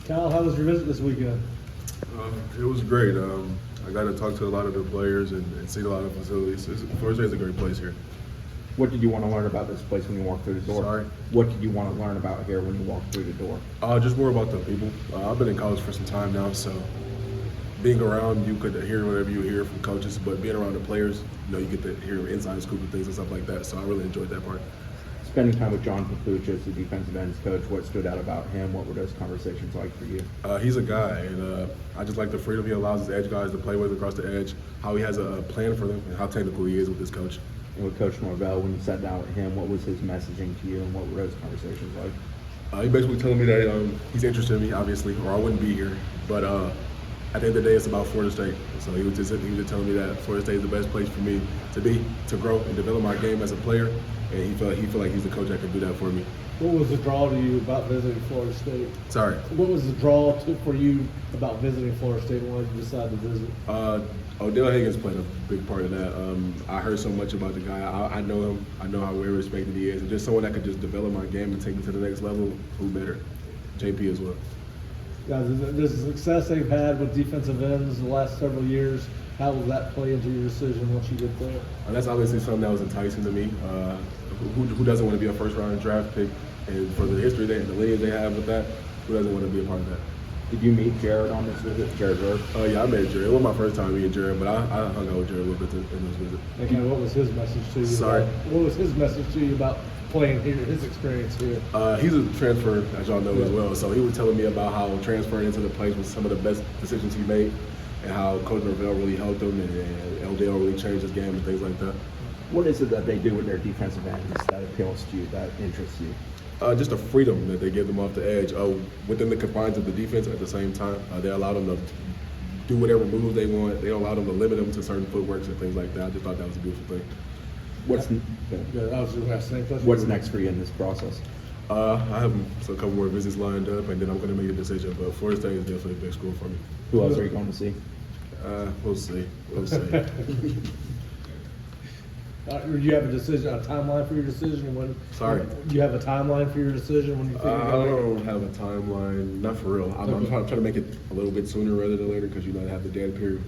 Kyle, how was your visit this weekend? It was great. I got to talk to a lot of the players and see a lot of facilities. Florida State's a great place here. What did you want to learn about this place when you walked through the door? Sorry? What did you want to learn about here when you walked through the door? Just more about the people. I've been in college for some time now, so being around, you could hear whatever you hear from coaches, but being around the players, you get to hear inside scoop of things and stuff like that. So I really enjoyed that part. Spending time with John Papuch as the defensive ends coach, what stood out about him? What were those conversations like for you? He's a guy, and I just like the freedom he allows his edge guys to play with across the edge, how he has a plan for them, and how technical he is with his coach. And with Coach Norvell, when you sat down with him, what was his messaging to you, and what were those conversations like? He basically telling me that he's interested in me, obviously, or I wouldn't be here. But at the end of the day, it's about Florida State. So he was just telling me that Florida State is the best place for me to be, to grow and develop my game as a player. And he felt like he's the coach that can do that for me. What was the draw to you about visiting Florida State? Sorry. What was the draw for you about visiting Florida State? Why did you decide to visit? Odell Higgins played a big part of that. I heard so much about the guy. I know him. I know how well respected he is. And just someone that could just develop my game and take me to the next level, who better? JP as well. Guys, the success they've had with defensive ends the last several years, how will that play into your decision once you get there? That's obviously something that was enticing to me. Who doesn't want to be a first-round draft pick? And for the history and the lineage they have with that, who doesn't want to be a part of that? Did you meet Jared on this visit, Jared Verb? Yeah, I met Jared. It wasn't my first time meeting Jared, but I hung out with Jared a little bit in this visit. And kind of what was his message to you? Sorry? What was his message to you about playing here, his experience here? He's a transfer, as y'all know, as well. So he was telling me about how transferring into the place was some of the best decisions he made, and how Coach Norvell really helped him, and LDL really changed his game and things like that. What is it that they do with their defensive ends that appeals to you, that interests you? Just the freedom that they give them off the edge, within the confines of the defense. At the same time, they allow them to do whatever moves they want. They don't allow them to limit them to certain footworks and things like that. I just thought that was a beautiful thing. I was just asking. What's next for you in this process? I have a couple more visits lined up, and then I'm going to make a decision. But Florida State is definitely a big school for me. Who else are you going to see? We'll see. We'll see. Do you have a decision, a timeline for your decision? When? Sorry? Do you have a timeline for your decision when you think I don't have a timeline, not for real. I'm trying to make it a little bit sooner rather than later because I have the dead period.